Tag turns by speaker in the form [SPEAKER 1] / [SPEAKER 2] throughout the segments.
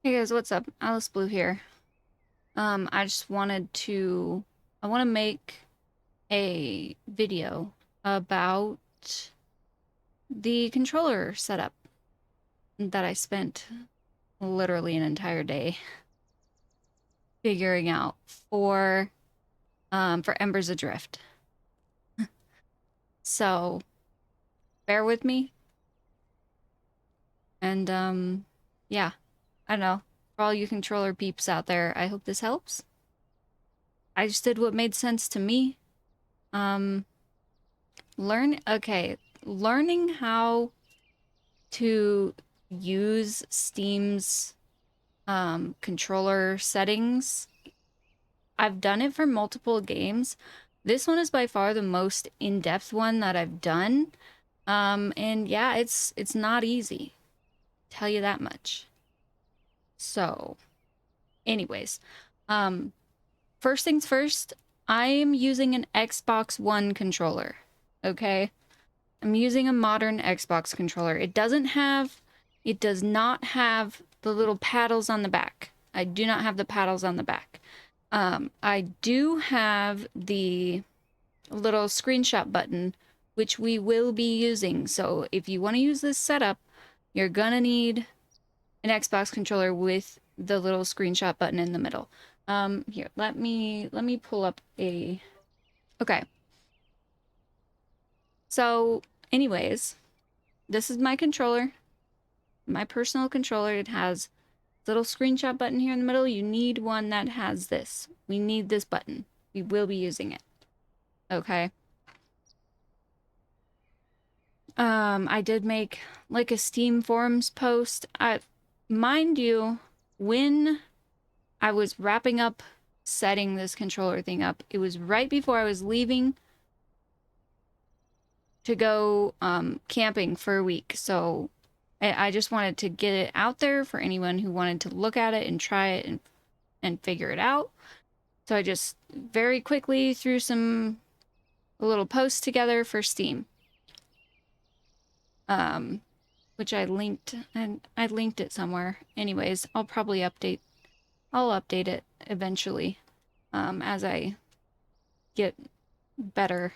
[SPEAKER 1] Hey guys, what's up? Alice Blue here. I just I want to make a video about the controller setup that I spent literally an entire day figuring out for Embers Adrift. So, bear with me and yeah, I don't know. For all you controller peeps out there, I hope this helps. I just did what made sense to me. Um, learning how to use Steam's controller settings. I've done it for multiple games. This one is by far the most in-depth one that I've done. And yeah, it's not easy. Tell you that much. So, anyways, um, first things first, I am using an Xbox One controller. Okay? I'm using a modern Xbox controller. It does not have the little paddles on the back. I do not have the paddles on the back. I do have the little screenshot button, which we will be using. So if you want to use this setup, you're gonna need an Xbox controller with the little screenshot button in the middle. Here, let me pull up a... Okay. So, anyways, this is my controller. My personal controller. It has a little screenshot button here in the middle. You need one that has this. We need this button. We will be using it. Okay. I did make like a Steam forums post. Mind you, when I was wrapping up setting this controller thing up, it was right before I was leaving to go camping for a week. So I just wanted to get it out there for anyone who wanted to look at it and try it and figure it out. So I just very quickly threw a little post together for Steam. Which I linked, and I linked it somewhere. Anyways, I'll update it eventually, as I get better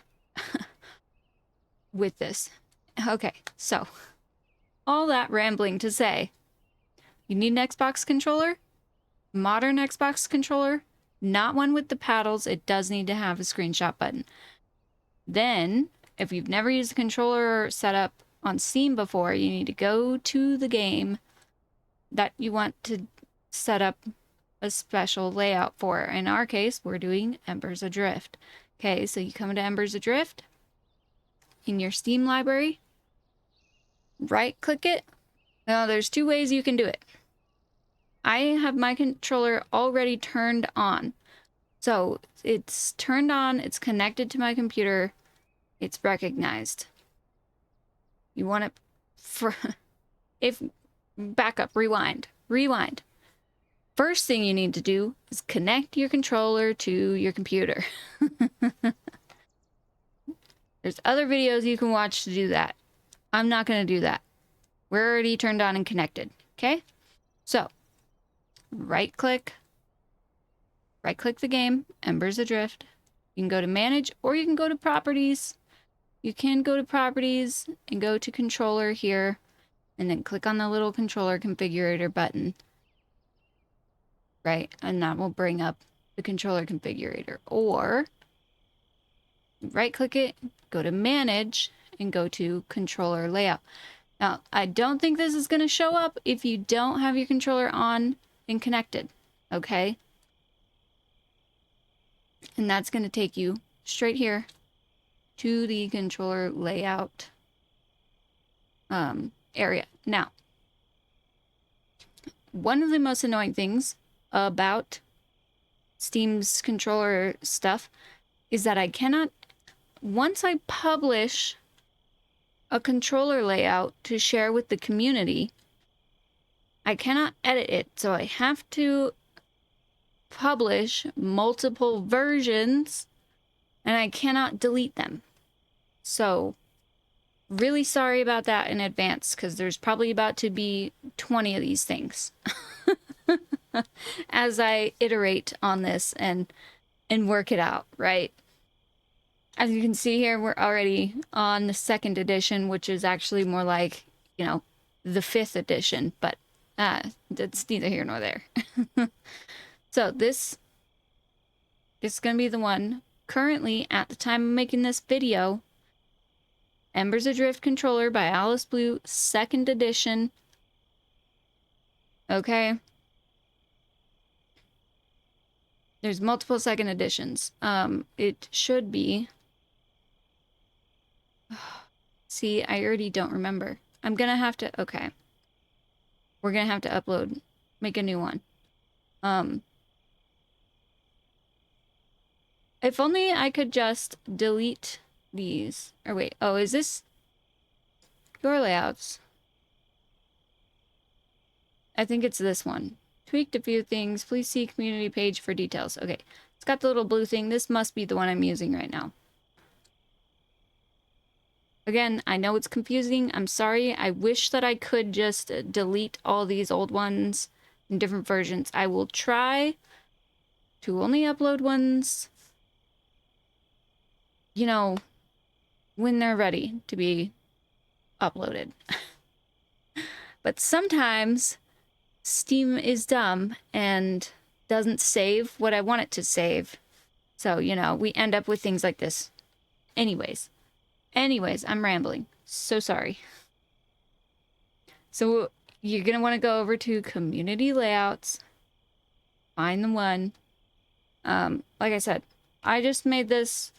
[SPEAKER 1] with this. Okay, so all that rambling to say, you need an Xbox controller, modern Xbox controller, not one with the paddles. It does need to have a screenshot button. Then, if you've never used a controller setup on Steam before, you need to go to the game that you want to set up a special layout for. In our case, we're doing Embers Adrift. Okay, so you come into Embers Adrift in your Steam library, right click it. Now, there's two ways you can do it. I have my controller already turned on. So it's turned on, it's connected to my computer, it's recognized. You want it for... Back up, rewind. First thing you need to do is connect your controller to your computer. There's other videos you can watch to do that. I'm not going to do that. We're already turned on and connected, okay? So, right-click the game, Embers Adrift. You can go to Manage, or you can go to Properties. You can go to Properties and go to Controller here, and then click on the little controller configurator button. Right? And that will bring up the controller configurator. Or, right-click it, go to Manage, and go to Controller Layout. Now, I don't think this is going to show up if you don't have your controller on and connected, okay? And that's going to take you straight here to the controller layout area. Now, one of the most annoying things about Steam's controller stuff is that I cannot, once I publish a controller layout to share with the community, I cannot edit it. So I have to publish multiple versions and I cannot delete them. So really sorry about that in advance, because there's probably about to be 20 of these things. as I iterate on this and work it out, right? As you can see here, we're already on the second edition, which is actually more like, you know, the fifth edition, but that's neither here nor there. So this is going to be the one currently at the time of making this video. Embers Adrift controller by Alice Blue, second edition. Okay. There's multiple second editions. It should be. See, I already don't remember. I'm gonna have to, okay. We're gonna have to upload, make a new one. If only I could just delete these. Or wait, oh, is this your layouts? I think it's this one. Tweaked a few things. Please see community page for details. Okay, it's got the little blue thing. This must be the one I'm using right now. Again, I know it's confusing. I'm sorry. I wish that I could just delete all these old ones in different versions. I will try to only upload ones, you know, when they're ready to be uploaded. But sometimes Steam is dumb and doesn't save what I want it to save. So, you know, we end up with things like this. Anyways, I'm rambling. So sorry. So you're going to want to go over to community layouts, find the one. Like I said, I just made this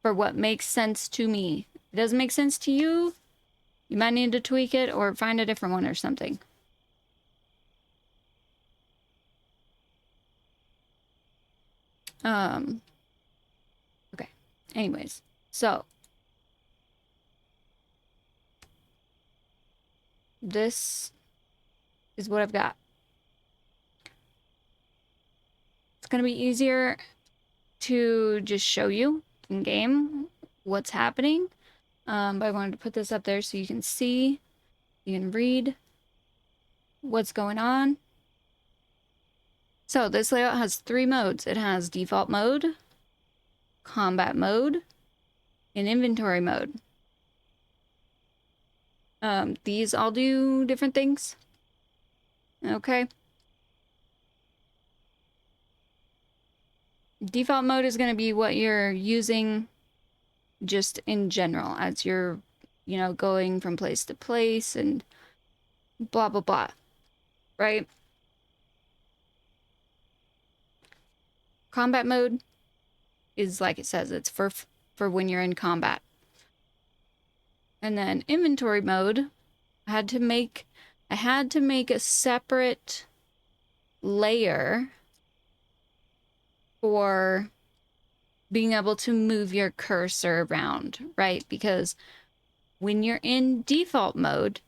[SPEAKER 1] for what makes sense to me. If it doesn't make sense to you, you might need to tweak it or find a different one or something. Okay. Anyways, so this is what I've got. It's going to be easier to just show you in game what's happening. But I wanted to put this up there so you can see, you can read what's going on. So this layout has 3 modes. It has default mode, combat mode, and inventory mode. These all do different things. Okay. Default mode is going to be what you're using just in general as you're, you know, going from place to place and blah, blah, blah. Right? Combat mode is like it says, it's for when you're in combat. And then inventory mode, I had to make a separate layer for being able to move your cursor around, right? Because when you're in default mode,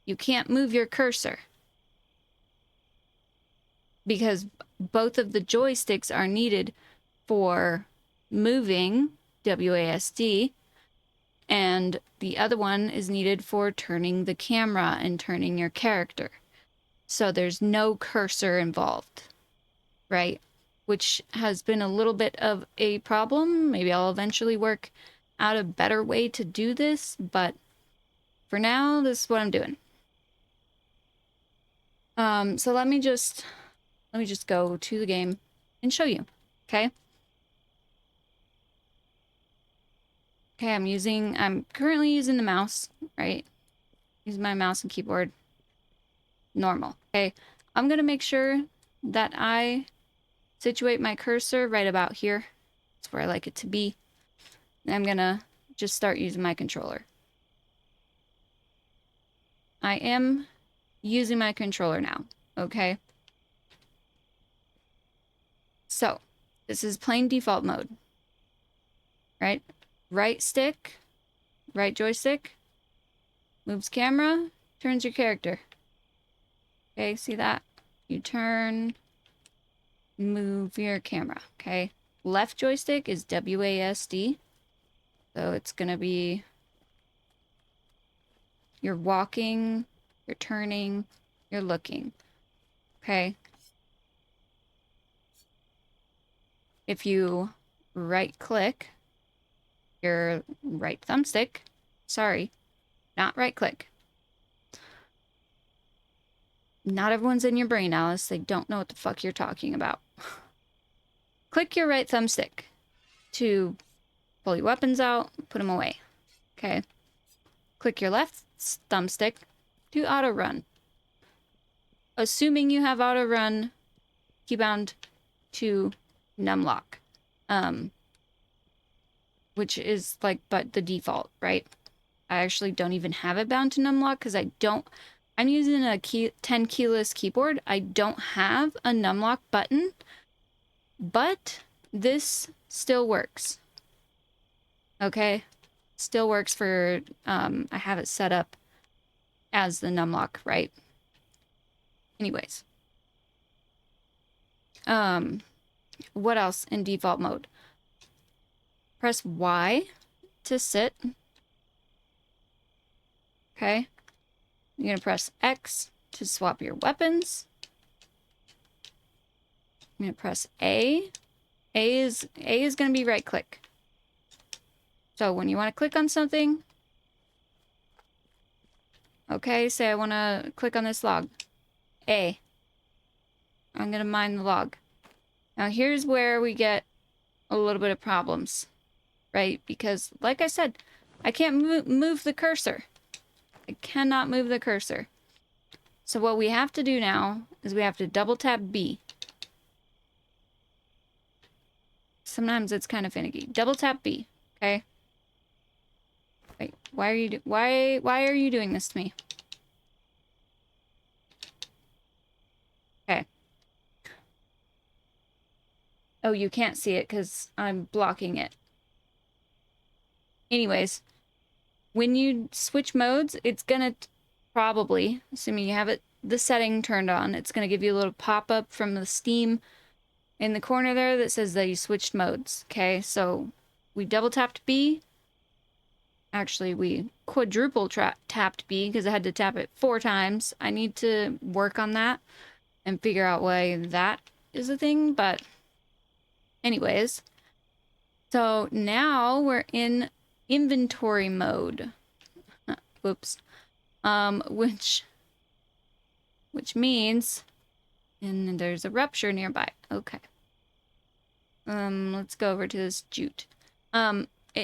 [SPEAKER 1] you can't move your cursor because both of the joysticks are needed for moving, WASD, and the other one is needed for turning the camera and turning your character. So there's no cursor involved, right? Which has been a little bit of a problem. Maybe I'll eventually work out a better way to do this, but for now, this is what I'm doing. So let me just go to the game and show you, okay? Okay, I'm currently using the mouse, right? Using my mouse and keyboard. Normal, okay? I'm gonna make sure that I situate my cursor right about here. That's where I like it to be. And I'm gonna just start using my controller. I am using my controller now, okay? So, this is plain default mode, right? Right stick, right joystick, moves camera, turns your character. Okay, see that? You turn, move your camera, okay? Left joystick is WASD. So it's gonna be, you're walking, you're turning, you're looking, okay? if you right click your right thumbstick, sorry, not right click. Not everyone's in your brain, Alice. They don't know what the fuck you're talking about. Click your right thumbstick to pull your weapons out, put them away. Okay. Click your left thumbstick to auto run. Assuming you have auto run keybound to numlock, which is like but the default, right? I actually don't even have it bound to numlock because I'm using a 10 keyless keyboard. I don't have a numlock button, but this still works. Okay? Still works for, I have it set up as the numlock, right? Anyways. What else in default mode? Press Y to sit. Okay? You're gonna press X to swap your weapons. I'm gonna press A. A is gonna be right click. So when you want to click on something, okay, say I want to click on this log. A. I'm gonna mine the log. Now here's where we get a little bit of problems, right? Because like I said, I can't move the cursor. I cannot move the cursor. So what we have to do now is we have to double tap B. Sometimes it's kind of finicky. Double tap B, okay? Wait, why are you doing this to me? Okay. Oh, you can't see it because I'm blocking it. Anyways, when you switch modes, it's gonna probably, assuming you have the setting turned on, it's gonna give you a little pop-up from the Steam in the corner there that says that you switched modes. Okay, so we double tapped B. Actually, we quadruple tapped B because I had to tap it 4 times. I need to work on that and figure out why that is a thing, but anyways. So now we're in inventory mode. Whoops. Which means, and there's a rupture nearby. Okay. Let's go over to this jute. Okay.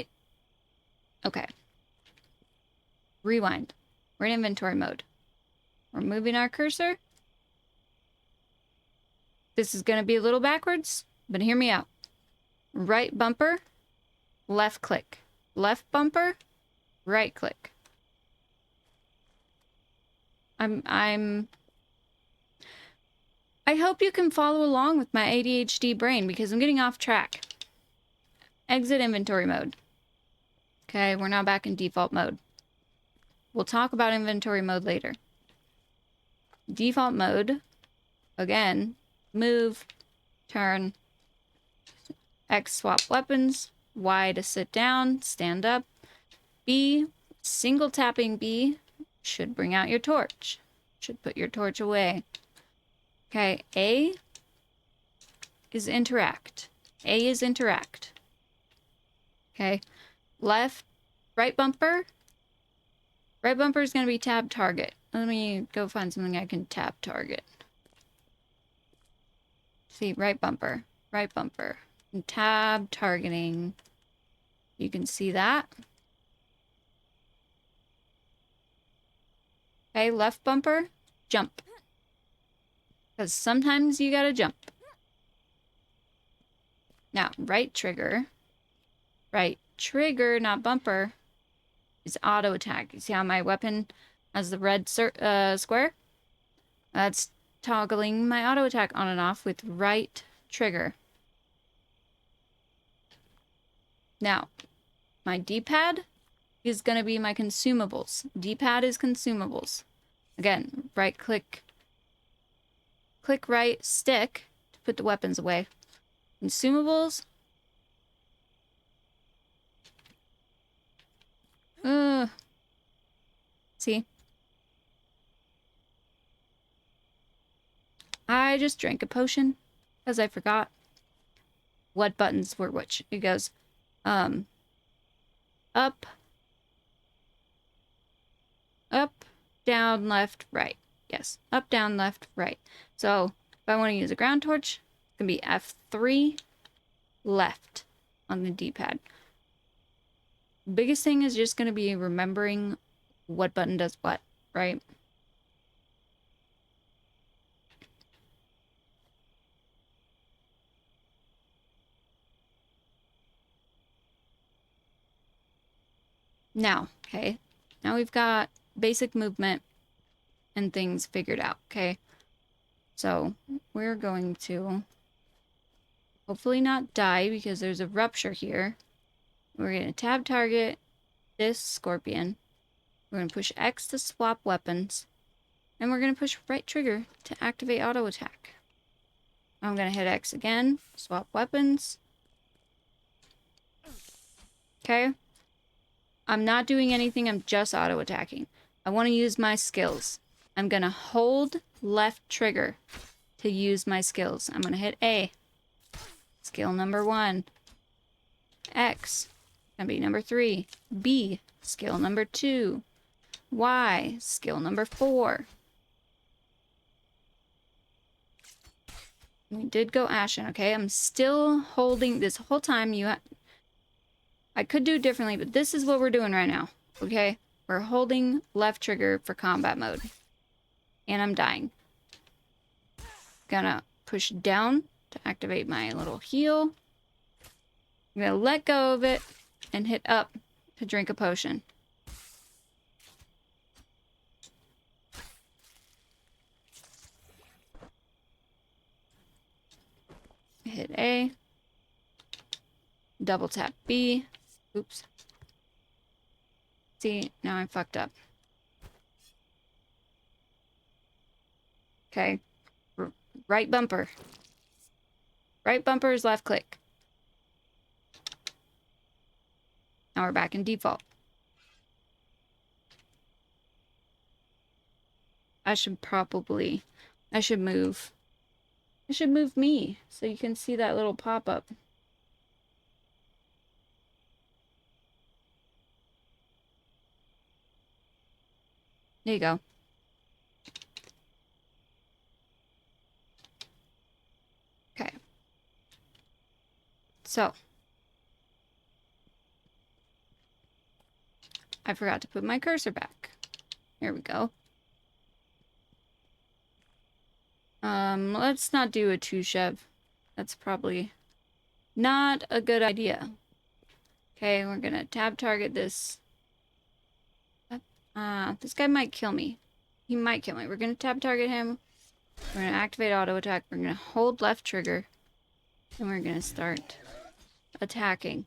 [SPEAKER 1] Rewind. We're in inventory mode. We're moving our cursor. This is going to be a little backwards, but hear me out. Right bumper, left click. Left bumper, right click. I hope you can follow along with my ADHD brain because I'm getting off track. Exit inventory mode. Okay, we're now back in default mode. We'll talk about inventory mode later. Default mode, again, move, turn, X swap weapons, Y to sit down, stand up, B, single tapping B should bring out your torch. Should put your torch away. Okay, A is interact. A is interact. Okay, right bumper. Right bumper is going to be tab target. Let me go find something I can tab target. See, right bumper. And tab targeting. You can see that. Okay, left bumper, jump. Because sometimes you gotta jump. Now, right trigger, not bumper, is auto attack. You see how my weapon has the red square? That's toggling my auto attack on and off with right trigger. Now, my D-pad is going to be my consumables. D-pad is consumables. Again, right click right stick to put the weapons away. Consumables. See? I just drank a potion because I forgot. what buttons were which. It goes up, up, down, left, right. Yes, up, down, left, right. So if I want to use a ground torch, it's going to be F3 left on the D-pad. Biggest thing is just going to be remembering what button does what, right? Now, okay, now we've got basic movement and things figured out, okay? So we're going to hopefully not die because there's a rupture here. We're going to tab target this scorpion. We're going to push X to swap weapons. And we're going to push right trigger to activate auto attack. I'm going to hit X again, swap weapons. Okay. I'm not doing anything, I'm just auto attacking. I want to use my skills. I'm going to hold left trigger to use my skills. I'm going to hit A. Skill number 1. X. Gonna be number 3. B. Skill number 2. Y. Skill number 4. We did go ashen, okay? I'm still holding this whole time. I could do it differently, but this is what we're doing right now, okay? We're holding left trigger for combat mode. And I'm dying. Gonna push down to activate my little heal. I'm gonna let go of it and hit up to drink a potion. Hit A. Double tap B. Oops. See, now I'm fucked up. Okay. Right bumper. Right bumper is left click. Now we're back in default. I should move. I should move me so you can see that little pop-up. There you go. Okay. So. I forgot to put my cursor back. Here we go. Let's not do a 2-shev. That's probably not a good idea. Okay, we're gonna tab target this. This guy might kill me. He might kill me. We're gonna tab target him. We're gonna activate auto attack. We're gonna hold left trigger. And we're gonna start attacking.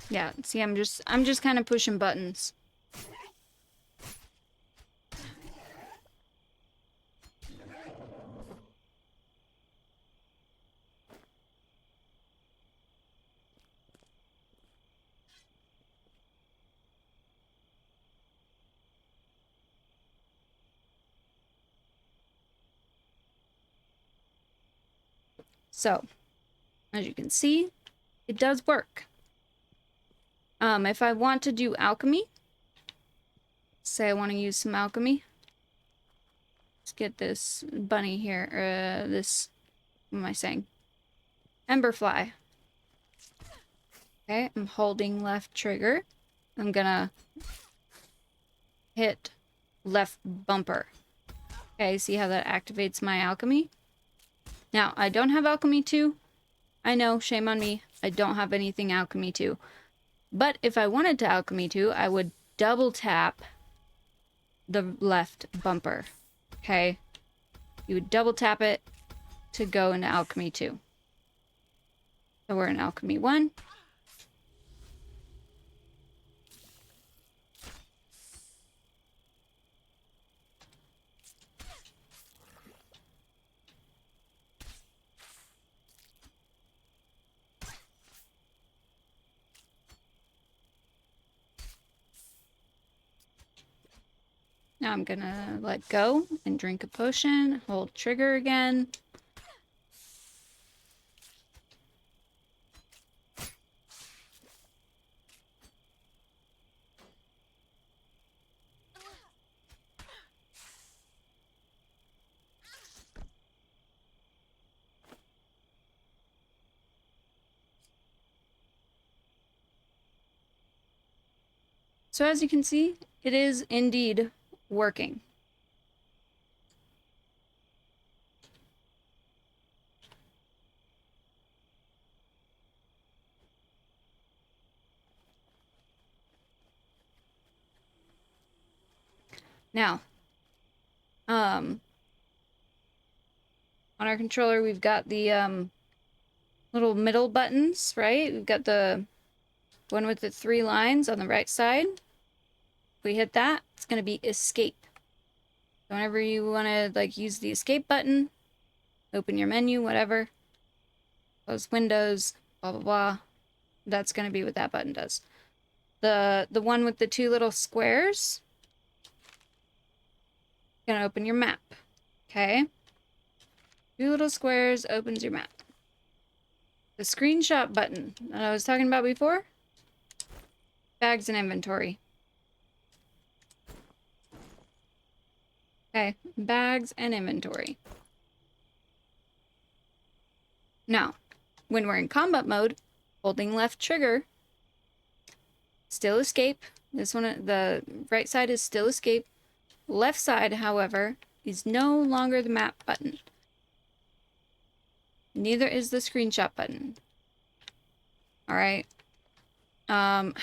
[SPEAKER 1] Yeah, see, I'm just kind of pushing buttons. So, as you can see, it does work. If I want to do alchemy, say I want to use some alchemy. Let's get this bunny here, what am I saying? Emberfly. Okay, I'm holding left trigger. I'm gonna hit left bumper. Okay, see how that activates my alchemy? Now, I don't have alchemy 2. I know, shame on me. I don't have anything alchemy 2. But if I wanted to alchemy 2, I would double tap the left bumper. Okay? You would double tap it to go into alchemy 2. So we're in alchemy 1. Now I'm gonna let go and drink a potion. Hold trigger again. So as you can see, it is indeed working. Now, on our controller, we've got the little middle buttons, right? We've got the one with the 3 lines on the right side. If we hit that, it's going to be escape. So whenever you want to like use the escape button, open your menu, whatever, close windows, blah, blah, blah. That's going to be what that button does. The one with the 2 little squares, going to open your map. Okay? 2 little squares opens your map. The screenshot button that I was talking about before, bags and inventory. Okay, bags and inventory. Now, when we're in combat mode, holding left trigger, still escape. This one, the right side is still escape. Left side, however, is no longer the map button. Neither is the screenshot button. Alright. I'm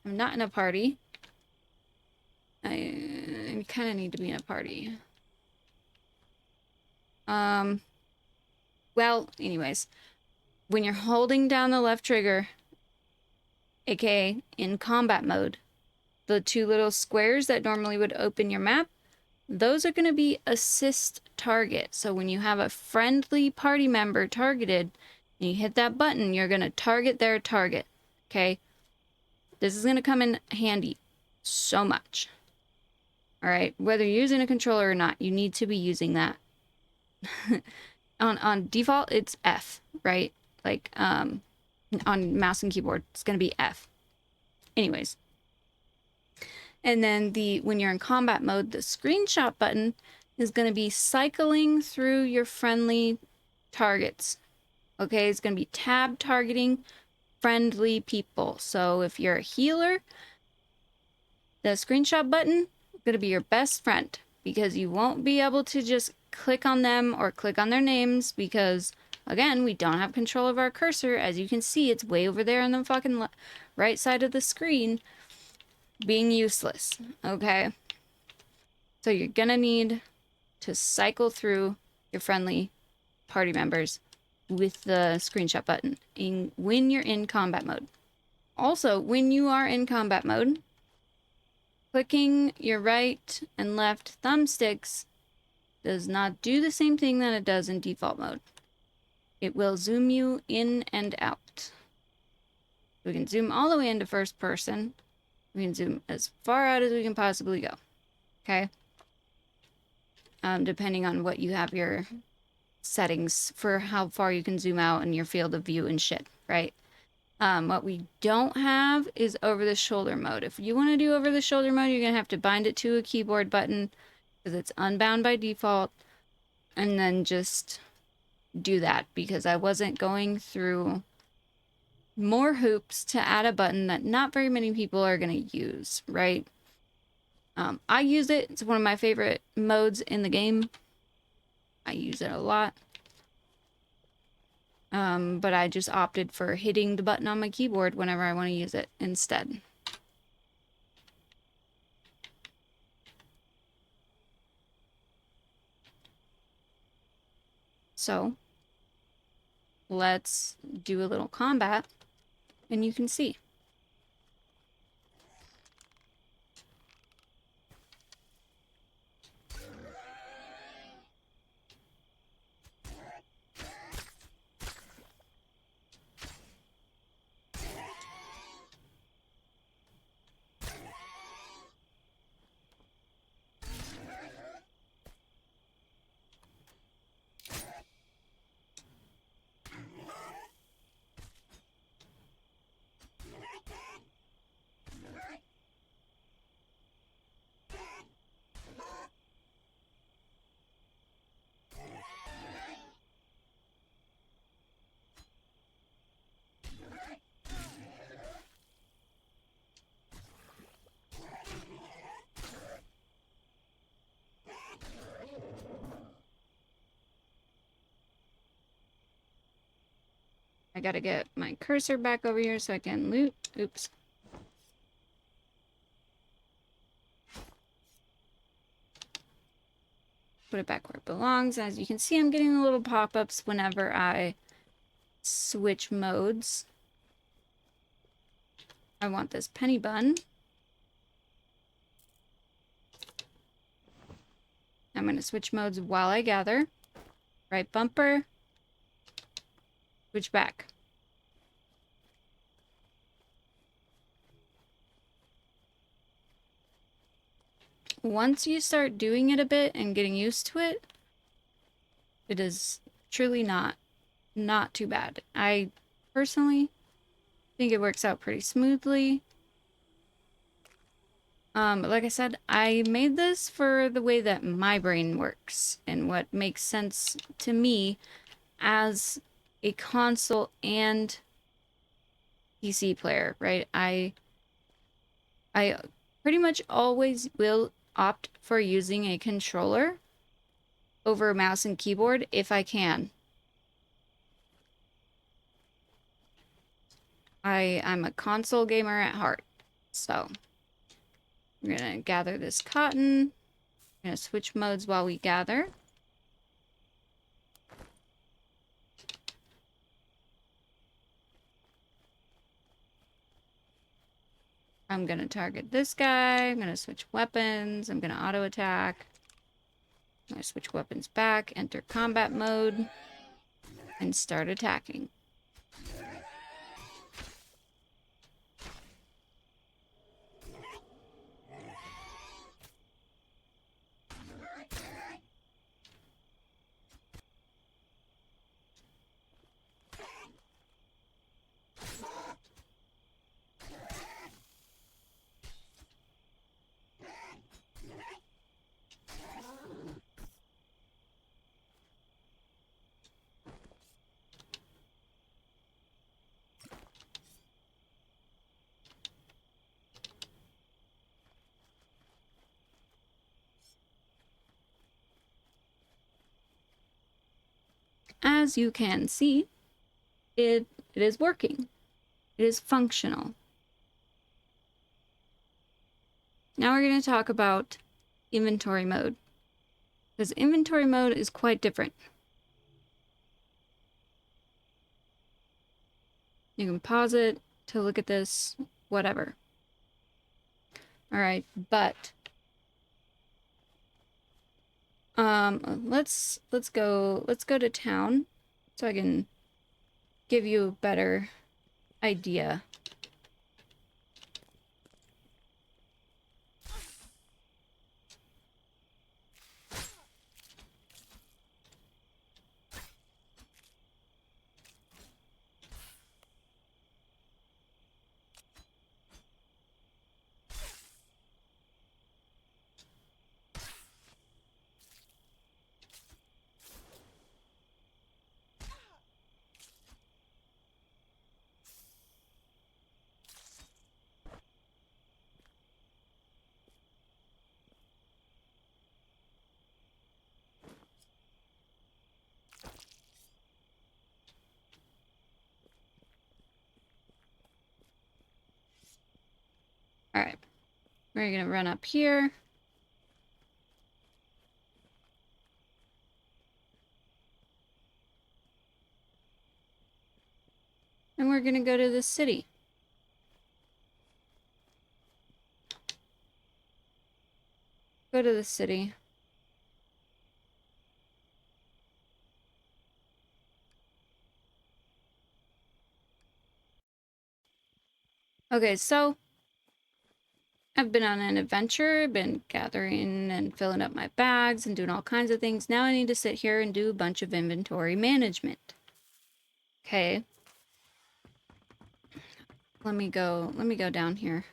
[SPEAKER 1] not in a party. I kind of need to be in a party. Well, anyways. When you're holding down the left trigger, aka in combat mode, the 2 little squares that normally would open your map, those are going to be assist target. So when you have a friendly party member targeted, and you hit that button, you're going to target their target. Okay? This is going to come in handy so much. Alright? Whether you're using a controller or not, you need to be using that. On default, it's F, right? Like, on mouse and keyboard, it's going to be F. Anyways. And then when you're in combat mode, the screenshot button is going to be cycling through your friendly targets. Okay, it's going to be tab targeting friendly people. So if you're a healer, the screenshot button is going to be your best friend, because you won't be able to just click on them or click on their names, because again, we don't have control of our cursor. As you can see, it's way over there on the fucking right side of the screen, being useless. Okay, so you're gonna need to cycle through your friendly party members with the screenshot button when you're in combat mode. Also, when you are in combat mode, clicking your right and left thumbsticks does not do the same thing that it does in default mode. It will zoom you in and out. We can zoom all the way into first person. We can zoom as far out as we can possibly go. Okay? Depending on what you have your settings for how far you can zoom out in your field of view and shit, right? What we don't have is over the shoulder mode. If you want to do over the shoulder mode, you're going to have to bind it to a keyboard button, because it's unbound by default, and then just do that, because I wasn't going through more hoops to add a button that not very many people are going to use, right? I use it. It's one of my favorite modes in the game. I use it a lot. But I just opted for hitting the button on my keyboard whenever I want to use it instead. So, let's do a little combat, and you can see. I gotta get my cursor back over here so I can loot. Oops. Put it back where it belongs. As you can see, I'm getting the little pop-ups whenever I switch modes. I want this penny bun. I'm going to switch modes while I gather. Right bumper. Switch back. Once you start doing it a bit and getting used to it, it is truly not too bad. I personally think it works out pretty smoothly. Like I said, I made this for the way that my brain works and what makes sense to me as a console and PC player, right? I pretty much always will opt for using a controller over mouse and keyboard if I can. I'm a console gamer at heart, so we're gonna gather this cotton. I'm gonna switch modes while we gather. I'm gonna target this guy. I'm gonna switch weapons. I'm gonna auto attack. I'm gonna switch weapons back, enter combat mode, and start attacking. As you can see, it is working. It is functional. Now we're going to talk about inventory mode, because inventory mode is quite different. You can pause it to look at this, whatever. All right, but let's go to town so I can give you a better idea. All right, we're gonna run up here. And we're gonna go to the city. Go to the city. Okay, so I've been on an adventure, been gathering and filling up my bags and doing all kinds of things. Now I need to sit here and do a bunch of inventory management. Okay. Let me go down here.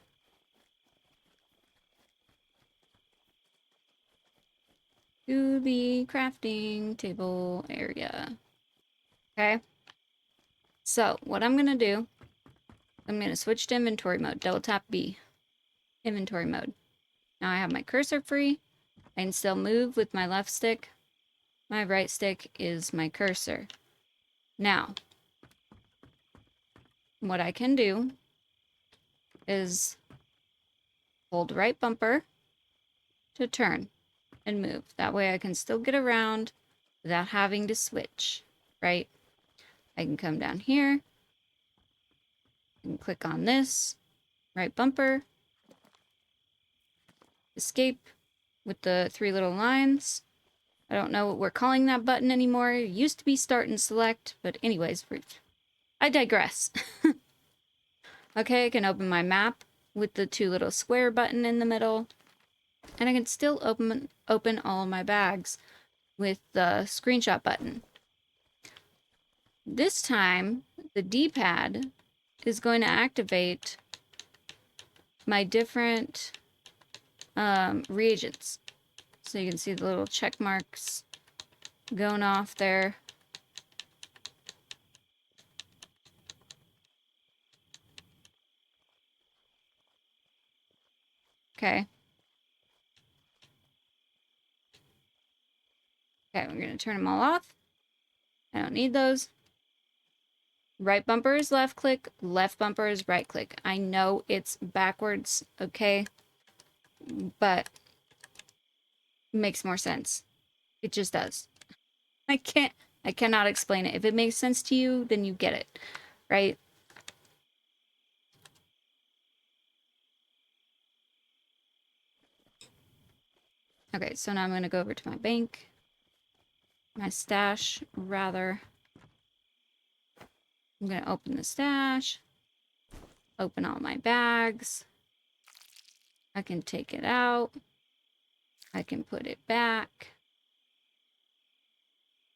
[SPEAKER 1] To the crafting table area. Okay. So, what I'm gonna do, I'm gonna switch to inventory mode. Double tap B. Inventory mode. Now I have my cursor free. I can still move with my left stick. My right stick is my cursor. Now, what I can do is hold right bumper to turn and move. That way I can still get around without having to switch, right? I can come down here and click on this, right bumper, escape with the 3 little lines. I don't know what we're calling that button anymore. It used to be start and select, but anyways, I digress. Okay, I can open my map with the 2 little square button in the middle, and I can still open all of my bags with the screenshot button. This time, the D-pad is going to activate my different reagents. So you can see the little check marks going off there. Okay. Okay, we're going to turn them all off. I don't need those. Right bumper is left click, left bumper is right click. I know it's backwards, okay? But it makes more sense. It just does. I cannot explain it. If it makes sense to you, then you get it, right? Okay, so now I'm going to go over to my bank. My stash, rather. I'm going to open the stash. Open all my bags. I can take it out. I can put it back.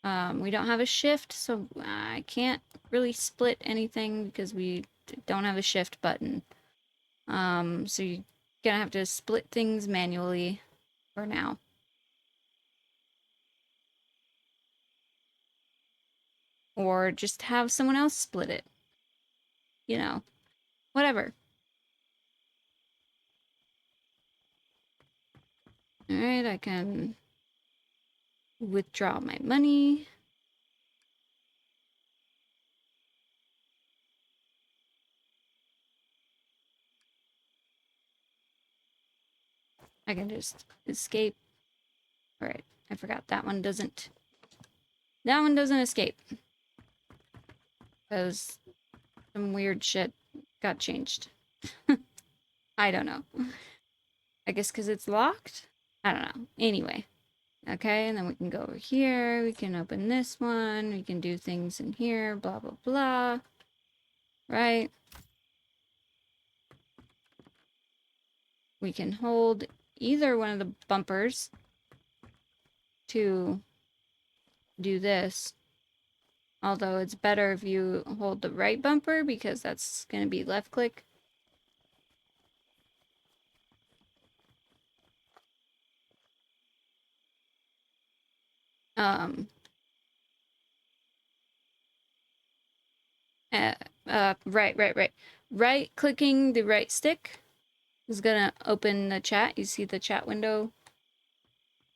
[SPEAKER 1] We don't have a shift, so I can't really split anything because we don't have a shift button. So you're gonna have to split things manually for now. Or just have someone else split it. You know, whatever. Alright, I can withdraw my money. I can just escape. Alright, I forgot that one doesn't. That one doesn't escape. Because some weird shit got changed. I don't know. I guess because it's locked? I don't know. Anyway. Okay, and then we can go over here. We can open this one. We can do things in here. Blah, blah, blah. Right? We can hold either one of the bumpers to do this. Although it's better if you hold the right bumper because that's going to be left click. Um, right. Right clicking the right stick is going to open the chat. You see the chat window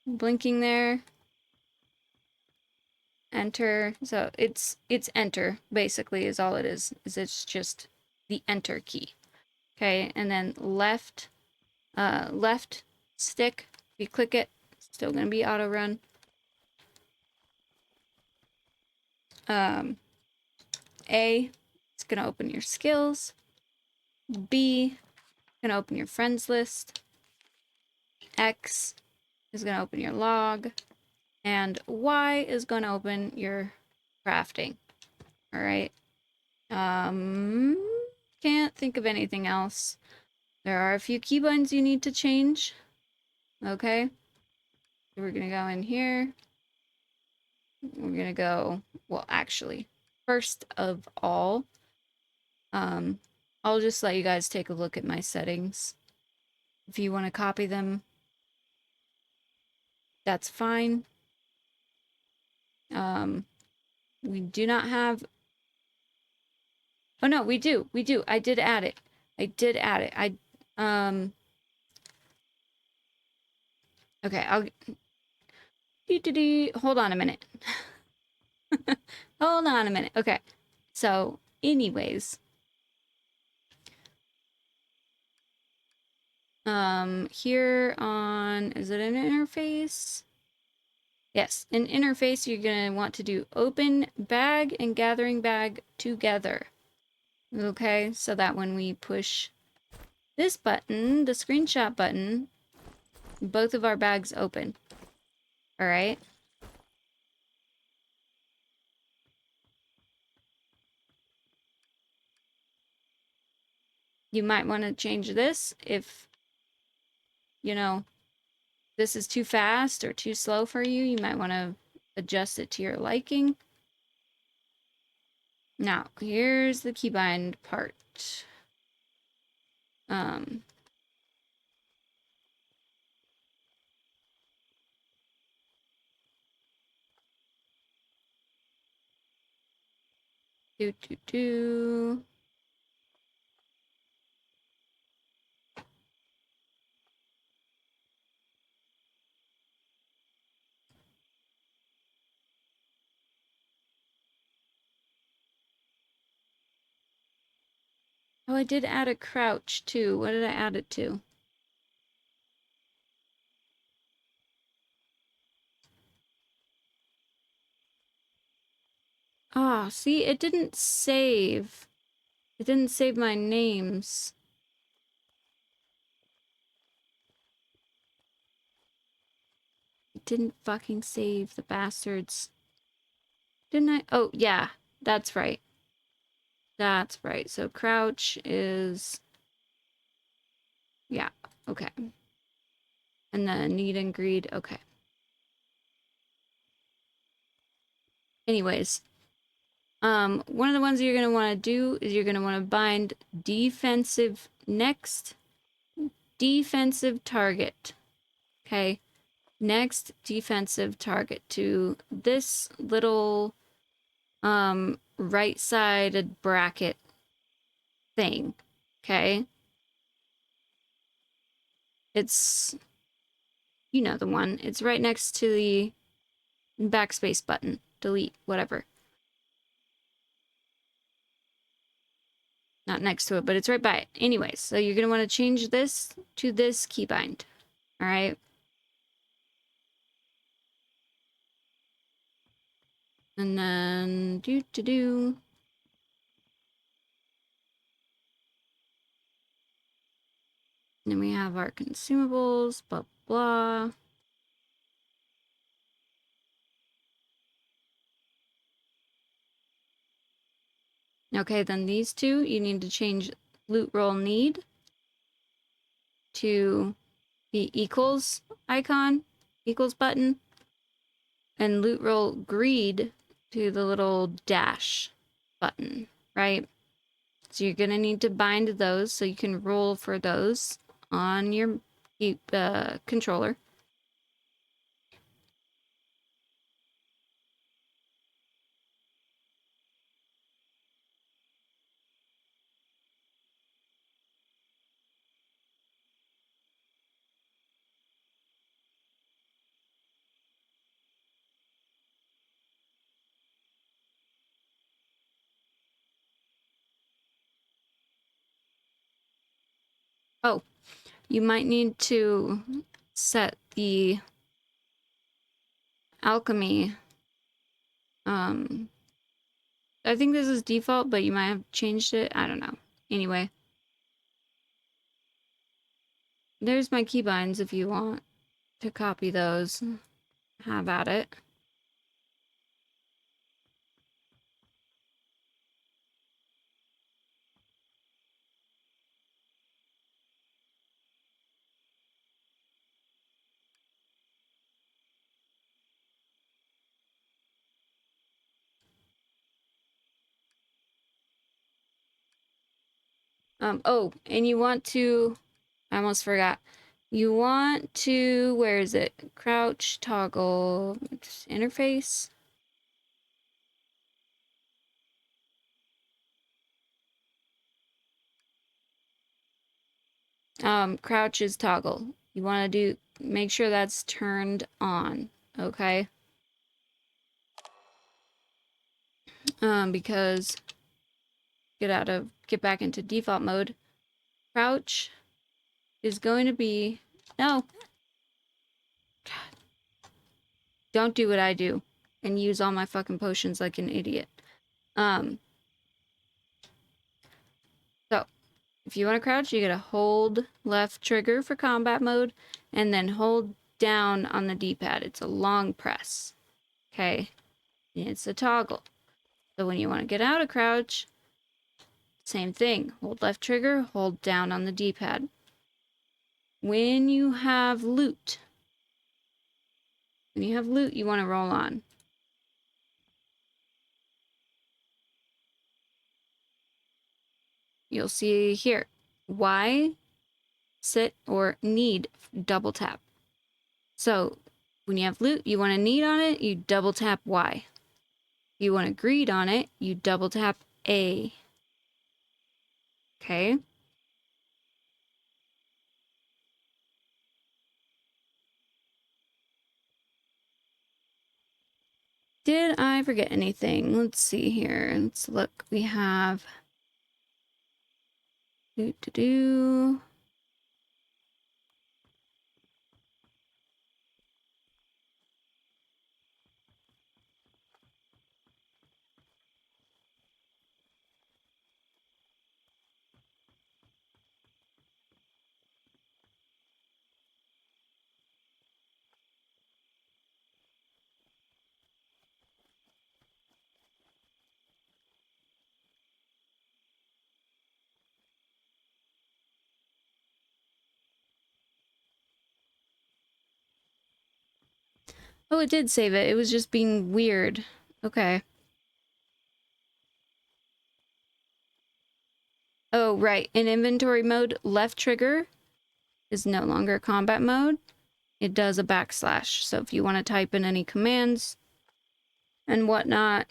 [SPEAKER 1] blinking there. Enter. So it's enter basically is all it is it's just the enter key. Okay, and then left stick, if you click it, it's still gonna be auto run. A, it's gonna open your skills. B, gonna open your friends list. X is gonna open your log. And Y is gonna open your crafting. All right. Can't think of anything else. There are a few keybinds you need to change. Okay. We're gonna go in here. We're gonna go, well, actually, first of all, I'll just let you guys take a look at my settings. If you want to copy them, that's fine. We do not have, oh no, we do. I did add it. Okay, hold on a minute. Hold on a minute. Okay, so anyways, Here on, is it an interface? Yes, in interface, you're going to want to do open bag and gathering bag together. Okay, so that when we push this button, the screenshot button, both of our bags open. All right. You might want to change this if, you know, this is too fast or too slow for you. You might want to adjust it to your liking. Now, here's the keybind part. Um, do, do, do. Oh, I did add a crouch too. What did I add it to? Ah, see, it didn't save. It didn't save my names. It didn't fucking save the bastards. Didn't I? Oh, yeah. That's right. That's right. So crouch is... Yeah. Okay. And then need and greed. Okay. Anyways. One of the ones you're going to want to do is you're going to want to bind defensive next defensive target. Okay. Next defensive target to this little right-sided bracket thing. Okay? It's, you know the one. It's right next to the backspace button. Delete, whatever. Not next to it, but it's right by it. Anyways, so you're going to want to change this to this keybind. All right? And then do. And then we have our consumables, blah, blah. Okay, then these two, you need to change loot roll need to the equals icon, equals button, and loot roll greed to the little dash button, right? So you're gonna need to bind those so you can roll for those on your controller. Oh, you might need to set the alchemy. I think this is default, but you might have changed it. I don't know. Anyway, there's my keybinds if you want to copy those. Have at it. Oh, and you want to, I almost forgot. You want to, where is it? Crouch, toggle, interface. Crouch is toggle. You want to do, make sure that's turned on, okay? Because get back into default mode. Crouch is going to be... No. God. Don't do what I do and use all my fucking potions like an idiot. So, if you want to crouch, you gotta hold left trigger for combat mode, and then hold down on the D-pad. It's a long press. Okay? And it's a toggle. So when you want to get out of crouch, same thing. Hold left trigger, hold down on the D-pad. When you have loot, you want to roll on. You'll see here, Y, sit, or need, double tap. So when you have loot, you want to need on it, you double tap Y. You want to greed on it, you double tap A. Okay? Did I forget anything? Let's see here. Let's look. We have... Do. Oh, it did save it. It was just being weird. Okay. Oh, right. In inventory mode, left trigger is no longer combat mode. It does a backslash. So if you want to type in any commands and whatnot,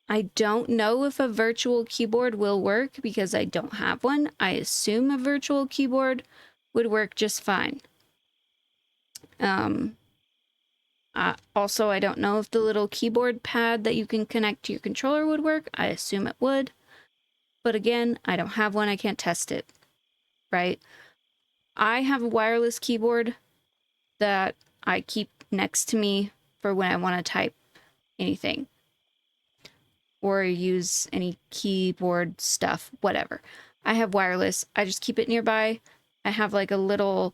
[SPEAKER 1] I don't know if a virtual keyboard will work because I don't have one. I assume a virtual keyboard would work just fine. Also, I don't know if the little keyboard pad that you can connect to your controller would work. I assume it would. But again, I don't have one. I can't test it. Right? I have a wireless keyboard that I keep next to me for when I want to type anything. Or use any keyboard stuff, whatever. I have wireless. I just keep it nearby. I have like a little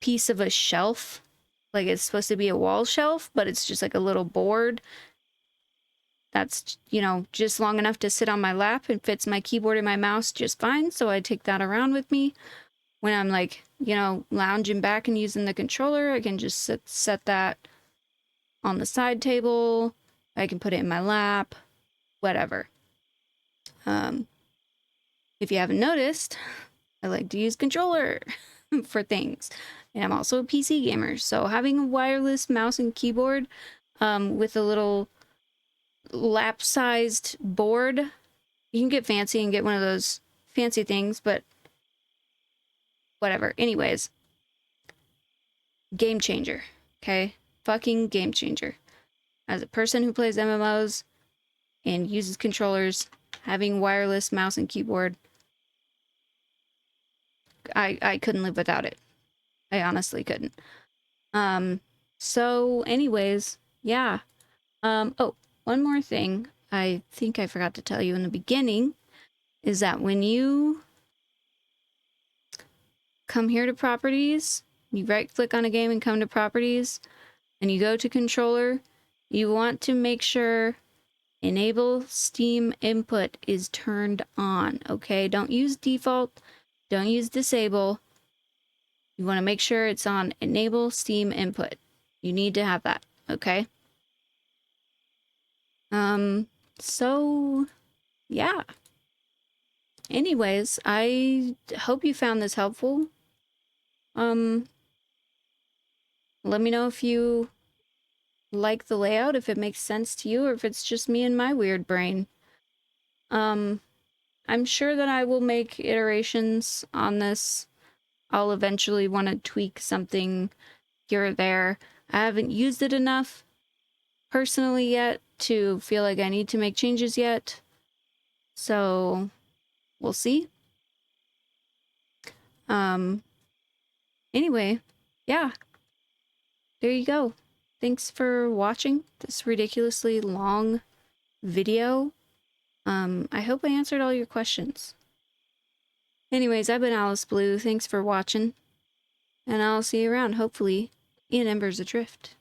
[SPEAKER 1] piece of a shelf. Like it's supposed to be a wall shelf, but it's just like a little board that's, you know, just long enough to sit on my lap and fits my keyboard and my mouse just fine. So I take that around with me. When I'm like, you know, lounging back and using the controller, I can just set that on the side table. I can put it in my lap, whatever. If you haven't noticed, I like to use controller for things. And I'm also a PC gamer, so having a wireless mouse and keyboard with a little lap-sized board, you can get fancy and get one of those fancy things, but whatever. Anyways, game changer, okay? Fucking game changer. As a person who plays MMOs and uses controllers, having wireless mouse and keyboard, I couldn't live without it. I honestly couldn't. So anyways, yeah. Oh, one more thing I think I forgot to tell you in the beginning is that when you come here to properties, you right click on a game and come to properties, and you go to controller, you want to make sure enable Steam input is turned on, okay? Don't use default, don't use disable. You want to make sure it's on enable Steam input. You need to have that, okay? So yeah. Anyways, I hope you found this helpful. Let me know if you like the layout, if it makes sense to you, or if it's just me and my weird brain. I'm sure that I will make iterations on this. I'll eventually want to tweak something here or there. I haven't used it enough personally yet to feel like I need to make changes yet. So we'll see. Anyway, yeah, there you go. Thanks for watching this ridiculously long video. I hope I answered all your questions. Anyways, I've been Alice Blue. Thanks for watching. And I'll see you around, hopefully, in Embers Adrift.